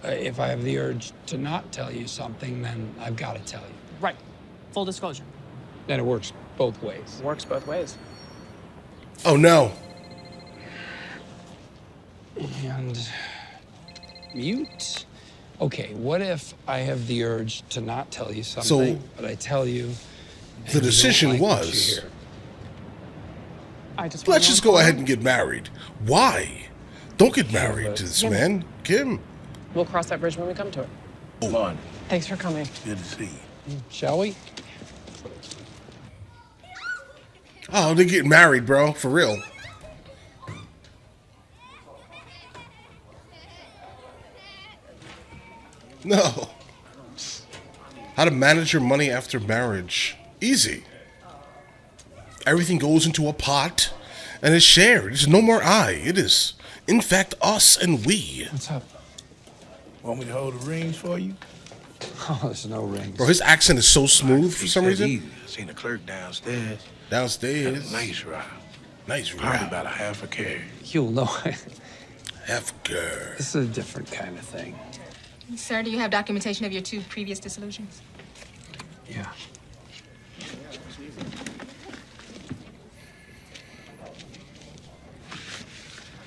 if I have the urge to not tell you something, then I've got to tell you. Right. Full disclosure. Then it works both ways. Works both ways. Oh, no. And mute. Okay, what if I have the urge to not tell you something, but I tell you? The decision was, let's just go ahead and get married. Why? Don't get married to this man, Kim. We'll cross that bridge when we come to it. Come on. Thanks for coming. Good to see you. Shall we? Oh, they're getting married, bro. For real. No. How to manage your money after marriage. Easy. Everything goes into a pot and is shared. There's no more I. It is, in fact, us and we. What's up? Want me to hold the rings for you? Oh, there's no rings. Bro, his accent is so smooth for some reason. Easy. I seen the clerk downstairs. Downstairs. Nice ride. Nice Probably ride. about a half a carry. You'll know. Half girl. This is a different kind of thing. Sir, do you have documentation of your 2 previous disillusions? Yeah.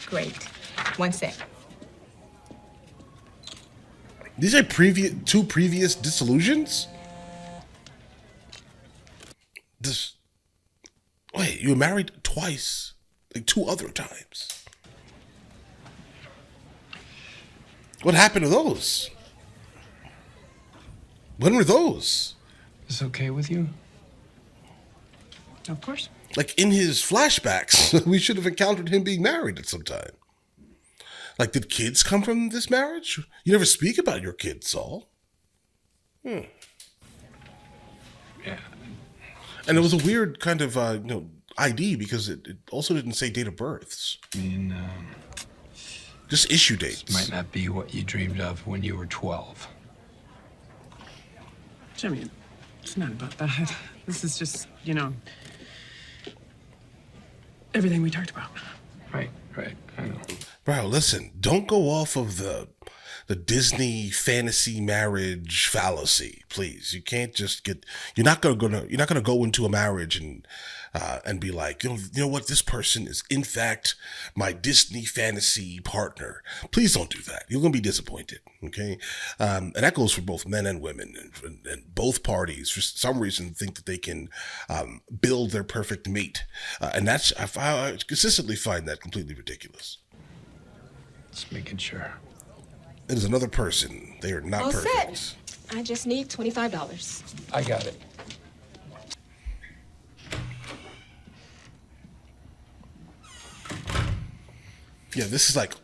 Great. 1 sec. These are two previous disillusions? Wait, you were married twice. Like 2 other times. What happened to those? When were those? Is this okay with you? Of course. Like in his flashbacks, we should have encountered him being married at some time. Like, did kids come from this marriage? You never speak about your kids, Saul. Yeah. And it was a weird kind of, ID because it also didn't say date of births. I mean, Just issue dates. this might not be what you dreamed of when you were 12. Jimmy, it's not about that. This is just, everything we talked about. Right, I know. Bro, listen, don't go off of the Disney fantasy marriage fallacy, please. You can't just you're not gonna go into a marriage and be like, you know what, this person is in fact my Disney fantasy partner. Please don't do that. You're gonna be disappointed. Okay, and that goes for both men and women, and both parties for some reason think that they can build their perfect mate, and that's I consistently find that completely ridiculous. Just making sure. It is another person. They are not All perfect. set. I just need $25. I got it. Yeah, this is like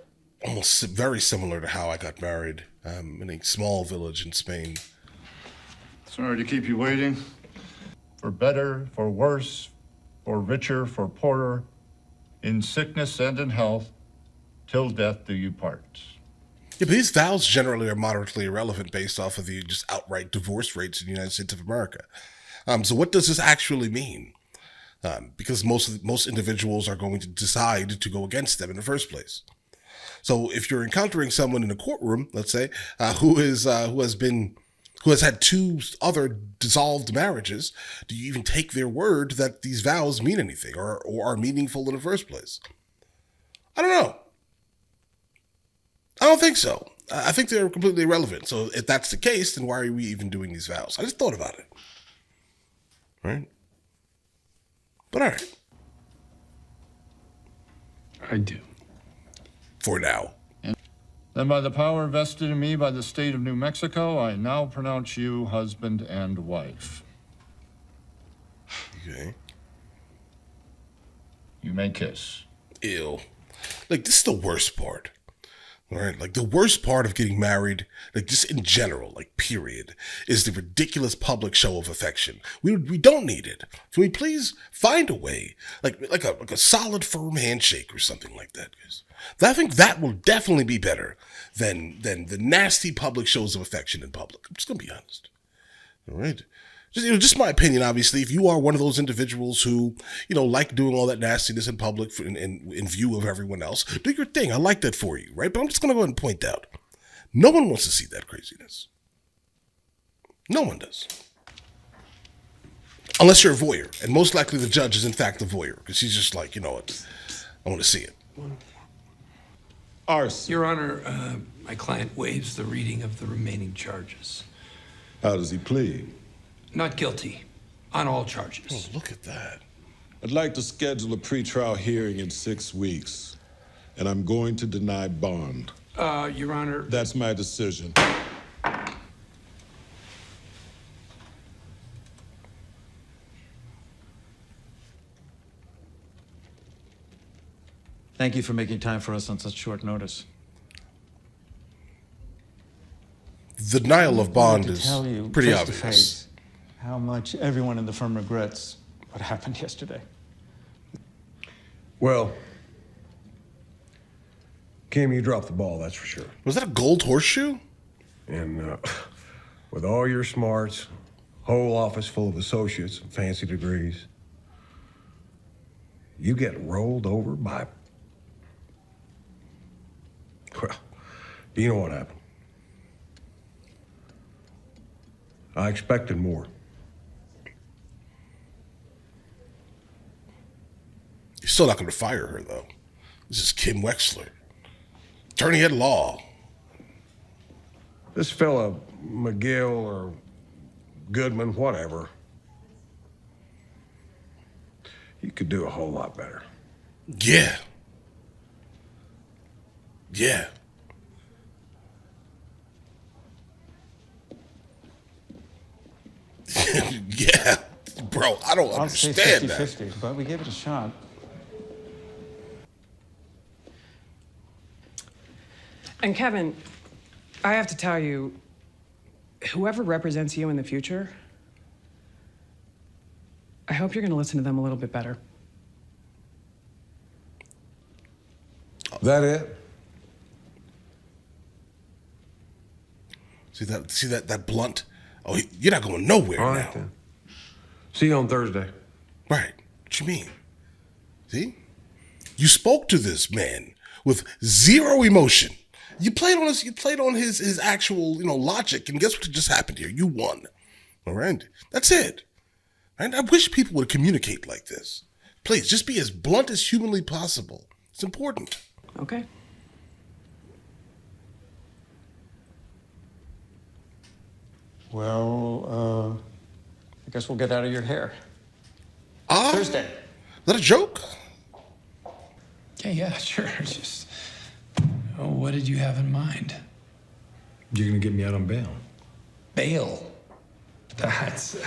almost very similar to how I got married in a small village in Spain. Sorry to keep you waiting. For better, for worse, for richer, for poorer, in sickness and in health, till death do you part. Yeah, but these vows generally are moderately irrelevant based off of the just outright divorce rates in the United States of America. So what does this actually mean? Because most individuals are going to decide to go against them in the first place. So if you're encountering someone in a courtroom, let's say, who has had 2 other dissolved marriages, do you even take their word that these vows mean anything or are meaningful in the first place? I don't know. I don't think so. I think they're completely irrelevant. So if that's the case, then why are we even doing these vows? I just thought about it. Right? But all right. I do. For now. Then by the power vested in me by the state of New Mexico, I now pronounce you husband and wife. Okay. You may kiss. Ew. Like, this is the worst part. All right, like the worst part of getting married, like just in general, like period, is the ridiculous public show of affection. We don't need it. Can we please find a way, like a solid, firm handshake or something like that? Guys, I think that will definitely be better than the nasty public shows of affection in public. I'm just gonna be honest. All right. Just my opinion, obviously. If you are one of those individuals who, like doing all that nastiness in public in view of everyone else, do your thing. I like that for you, right? But I'm just going to go ahead and point out, No one wants to see that craziness. No one does. Unless you're a voyeur. And most likely the judge is in fact the voyeur. Because she's just like, you know what? I want to see it. Arson. Your Honor, my client waives the reading of the remaining charges. How does he plead? Not guilty on all charges. Oh, look at that. I'd like to schedule a pretrial hearing in 6 weeks, and I'm going to deny bond. Your Honor. That's my decision. Thank you for making time for us on such short notice. The denial of bond is Tell you pretty face to obvious. face how much everyone in the firm regrets what happened yesterday. Well, Kim, you dropped the ball, that's for sure. Was that a gold horseshoe? And with all your smarts, whole office full of associates and fancy degrees, you get rolled over by... Well, you know what happened. I expected more. You're still not going to fire her, though. This is Kim Wexler, attorney at law. This fella, McGill or Goodman, whatever, he could do a whole lot better. Yeah. Yeah. Yeah. Bro, I don't I'll say understand 50-50, but we gave it a shot. And Kevin, I have to tell you, whoever represents you in the future, I hope you're going to listen to them a little bit better. That it? See that blunt? Oh, you're not going nowhere All now. right, then. See you on Thursday. Right. What you mean? See? You spoke to this man with zero emotion. You played on his actual, logic, and guess what just happened here? You won. All right? That's it. And I wish people would communicate like this. Please, just be as blunt as humanly possible. It's important. Okay? Well, I guess we'll get out of your hair. Thursday. Is that a joke? Yeah, sure. Just, what did you have in mind? You're gonna get me out on bail. Bail. That's...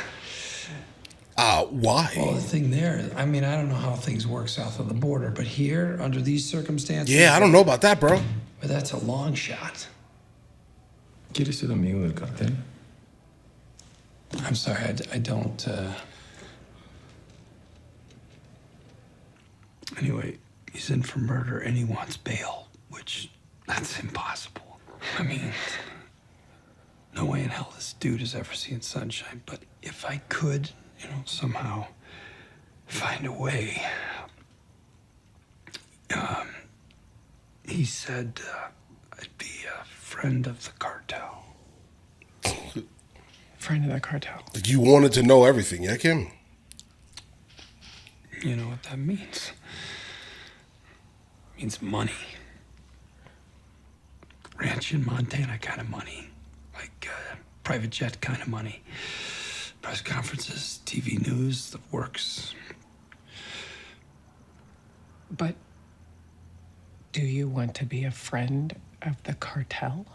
Why? Well, the thing there, I mean, I don't know how things work south of the border, but here, under these circumstances... Yeah, I don't know about that, bro. But that's a long shot. ¿Quieres ser amigo del cartel? I'm sorry, I don't... Anyway, he's in for murder and he wants bail, which, that's impossible. I mean, no way in hell this dude has ever seen sunshine, but if I could, somehow find a way... he said I'd be a friend of the cartel. Friend of that cartel. You wanted to know everything, yeah, Kim? You know what that means? It means money. Ranch in Montana kind of money. Like private jet kind of money. Press conferences, TV news, the works. But do you want to be a friend of the cartel?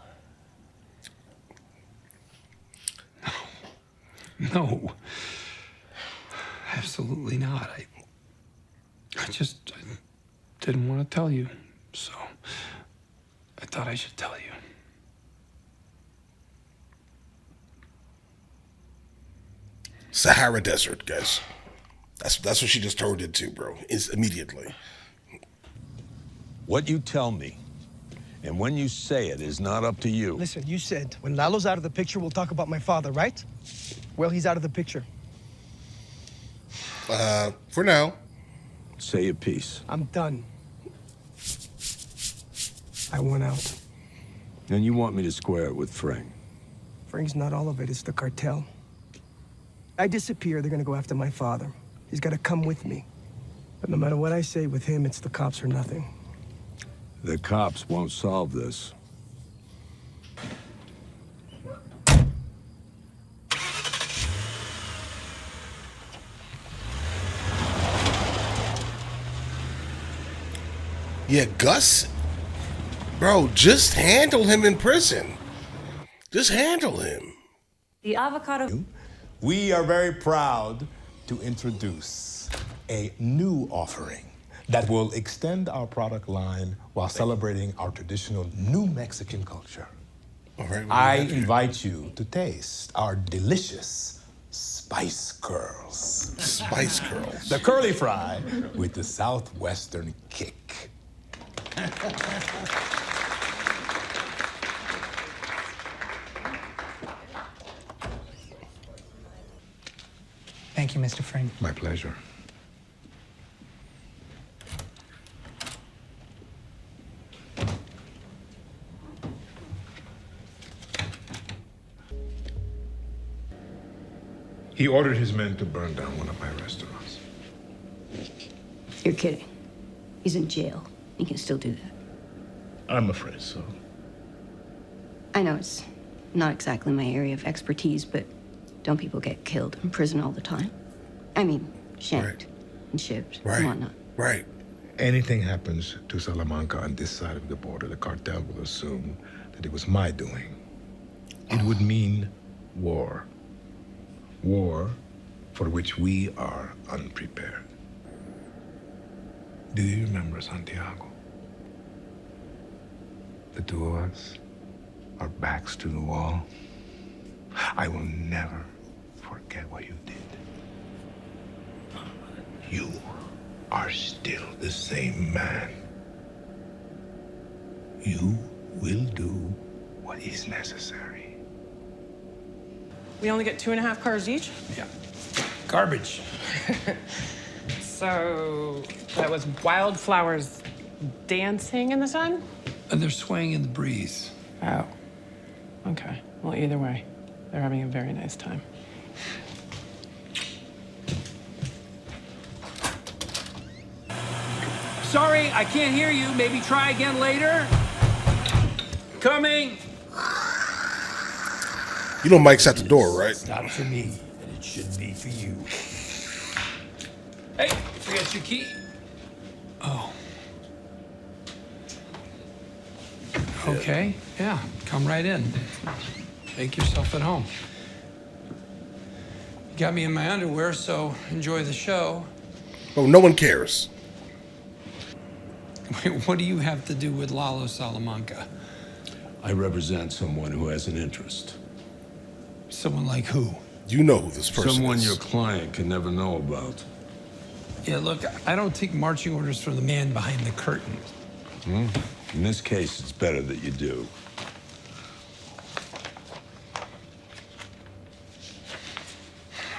No. Absolutely not. I didn't want to tell you, so I thought I should tell you. Sahara Desert, guys. That's what she just turned into, bro. Is immediately. What you tell me, and when you say it, is not up to you. Listen, you said when Lalo's out of the picture, we'll talk about my father, right? Well, he's out of the picture. For now. Say your piece. I'm done. I want out. And you want me to square it with Frank? Frank's not all of it, it's the cartel. I disappear, they're gonna go after my father. He's gotta come with me. But no matter what I say with him, it's the cops or nothing. The cops won't solve this. Yeah, Gus, bro, just handle him in prison. Just handle him. The avocado. We are very proud to introduce a new offering that will extend our product line while celebrating our traditional New Mexican culture. All right, I invite you to taste our delicious Spice Curls. Spice Curls. The curly fry with the Southwestern kick. Thank you, Mr. Frank. My pleasure. He ordered his men to burn down one of my restaurants. You're kidding. He's in jail. He can still do that. I'm afraid so. I know it's not exactly my area of expertise, but don't people get killed in prison all the time? I mean, shanked and shipped and whatnot. Right. Anything happens to Salamanca on this side of the border, the cartel will assume that it was my doing. It would mean war. War for which we are unprepared. Do you remember, Santiago? The two of us, our backs to the wall. I will never forget what you did. You are still the same man. You will do what is necessary. We only get 2.5 cars each? Yeah. Garbage. So that was wildflowers dancing in the sun? And they're swaying in the breeze. Oh. Okay. Well, either way, they're having a very nice time. Sorry, I can't hear you. Maybe try again later. Coming. You know Mike's at the door, right? It's not for me, and it shouldn't be for you. Hey, forget your key. Oh. Okay, yeah, come right in. Make yourself at home. You got me in my underwear, so enjoy the show. Oh, no one cares. Wait, what do you have to do with Lalo Salamanca? I represent someone who has an interest. Someone like who? You know who this person Someone is. your client can never know about. Yeah, look, I don't take marching orders from the man behind the curtain. In this case, it's better that you do.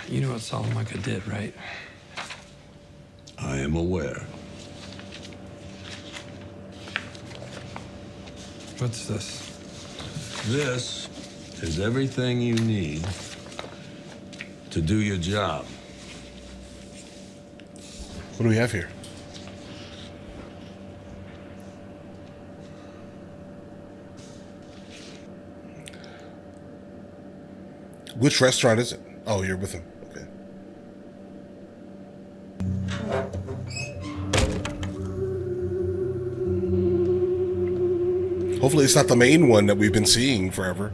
You know what Salamanca did, right? I am aware. What's this? This is everything you need to do your job. What do we have here? Which restaurant is it? Oh, you're with him. Okay. Hopefully it's not the main one that we've been seeing forever.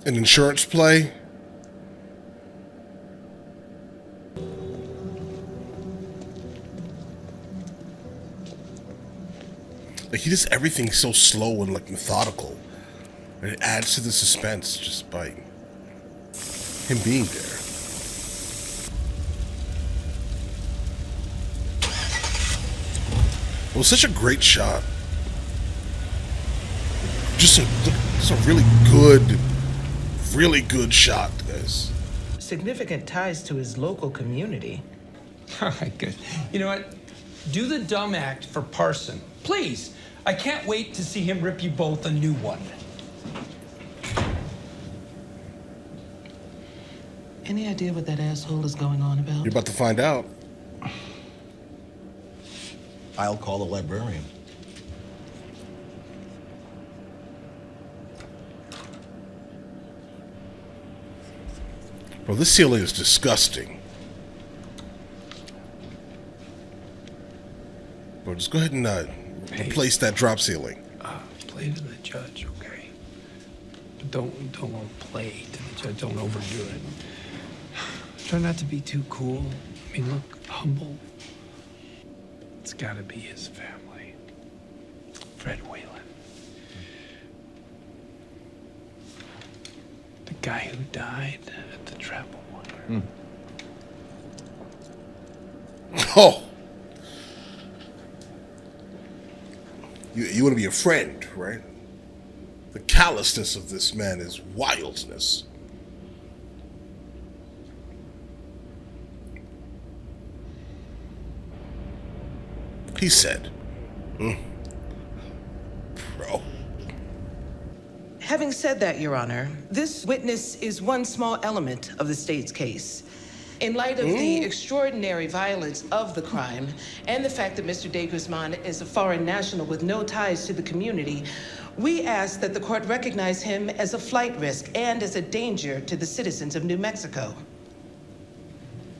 An insurance play? Like, he does everything so slow and, like, methodical. And it adds to the suspense just by him being there. It was such a great shot. Just a really good shot, guys. Significant ties to his local community. All right, good. You know what? Do the dumb act for Parson. Please, I can't wait to see him rip you both a new one. Any idea what that asshole is going on about? You're about to find out. I'll call the librarian. Bro, this ceiling is disgusting. Bro, just go ahead and replace that drop ceiling. Play to the judge, okay? But don't play to the judge. Don't overdo it. Try not to be too cool. I mean, look, humble. It's got to be his family. Fred Whalen. The guy who died at the Travel Wonder. Oh. You want to be a friend, right? The callousness of this man is wildness. He said. Bro. Having said that, Your Honor, this witness is one small element of the state's case. In light of the extraordinary violence of the crime and the fact that Mr. de Guzman is a foreign national with no ties to the community, we ask that the court recognize him as a flight risk and as a danger to the citizens of New Mexico.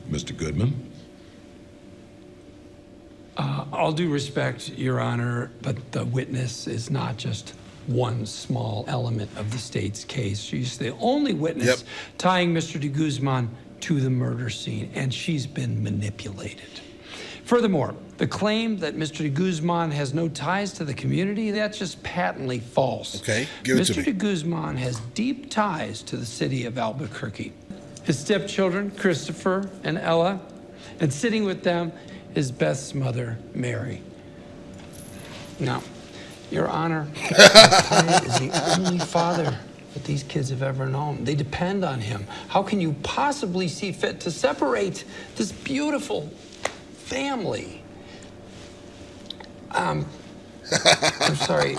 Mr. Goodman? All due respect, Your Honor, but the witness is not just one small element of the state's case. She's the only witness tying Mr. de Guzman to the murder scene, and she's been manipulated. Furthermore, the claim that Mr. de Guzman has no ties to the community, that's just patently false. Okay, give it to me. Mr. de Guzman has deep ties to the city of Albuquerque. His stepchildren, Christopher and Ella, and sitting with them is Beth's mother, Mary. Now, Your Honor, Ty is the only father that these kids have ever known. They depend on him. How can you possibly see fit to separate this beautiful family? I'm sorry.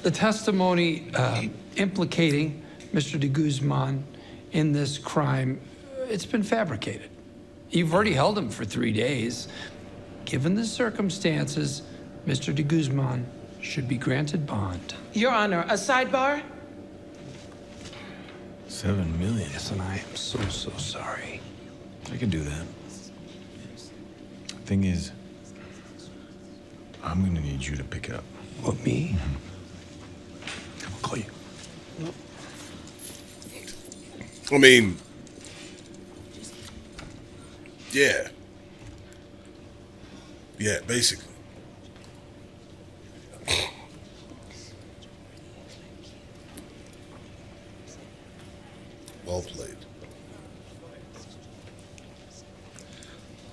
The testimony implicating Mr. de Guzman in this crime, it's been fabricated. You've already held him for 3 days. Given the circumstances, Mr. de Guzman should be granted bond. Your Honor, a sidebar? $7 million. Yes, and I am so sorry. I can do that. Thing is, I'm gonna need you to pick it up. What, me? I'll call you. I mean, yeah. Yeah, basically. Well played.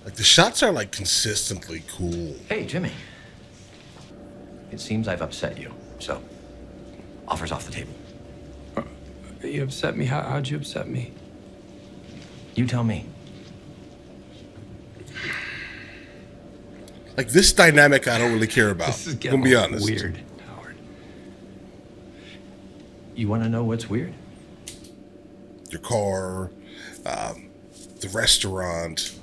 Like, the shots are, like, consistently cool. Hey, Jimmy. It seems I've upset you, so offer's off the table. You upset me? How'd you upset me? You tell me. Like, this dynamic I don't really care about. This is I'm getting gonna be honest. weird, Howard. You want to know what's weird? Your car, the restaurant.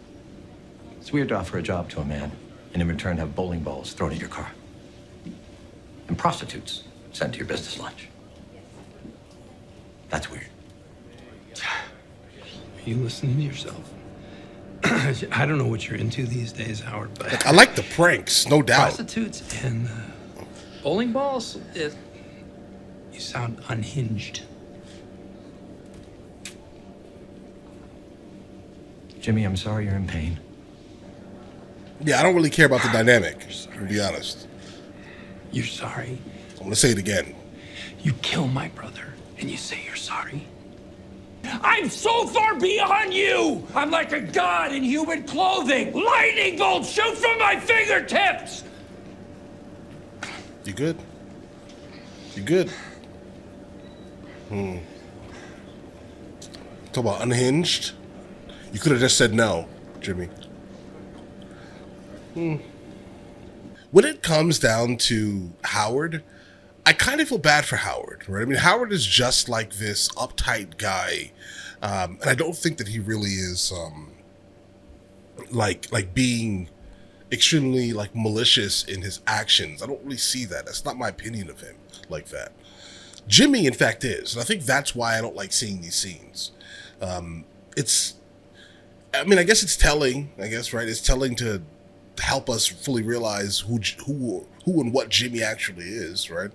It's weird to offer a job to a man and in return have bowling balls thrown at your car. And prostitutes sent to your business lunch. That's weird. Are you listening to yourself? I don't know what you're into these days, Howard, but I like the pranks, no doubt. prostitutes and bowling balls, you sound unhinged. Jimmy, I'm sorry you're in pain. Yeah, I don't really care about the dynamic, to be honest. You're sorry? I'm gonna say it again. You kill my brother, and you say you're sorry? I'm so far beyond you! I'm like a god in human clothing! Lightning bolts shoot from my fingertips! You good? You good? Talk about unhinged? You could have just said no, Jimmy. when it comes down to Howard, I kind of feel bad for Howard, right? I mean, Howard is just like this uptight guy, and I don't think that he really is like being extremely like malicious in his actions. I don't really see that. That's not my opinion of him like that. Jimmy, in fact, is, and I think that's why I don't like seeing these scenes. I mean, I guess it's telling. I guess, right? It's telling to help us fully realize who and what Jimmy actually is, right?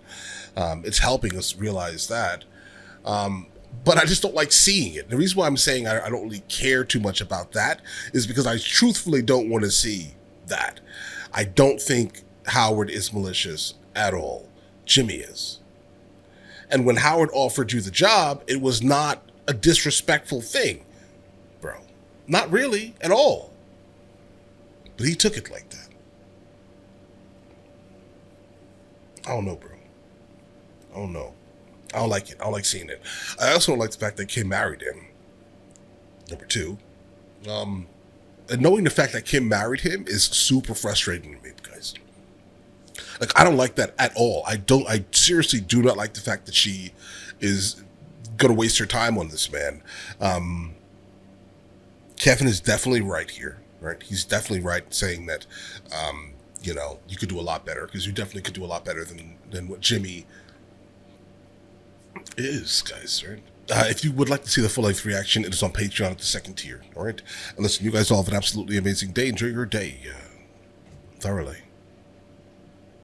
It's helping us realize that. But I just don't like seeing it. The reason why I'm saying I don't really care too much about that is because I truthfully don't want to see that. I don't think Howard is malicious at all. Jimmy is. And when Howard offered you the job, it was not a disrespectful thing, bro. Not really at all. But he took it like that. I don't know, bro. I don't know. I don't like it. I don't like seeing it. I also don't like the fact that Kim married him. Number two. And knowing the fact that Kim married him is super frustrating to me, guys. Like, I don't like that at all. I seriously do not like the fact that she is going to waste her time on this man. Kevin is definitely right here, right? He's definitely right saying that, you know, you could do a lot better, because you definitely could do a lot better than what Jimmy is, guys, right? If you would like to see the full-length reaction, it is on Patreon at the 2nd tier, all right? And listen, you guys all have an absolutely amazing day. Enjoy your day thoroughly.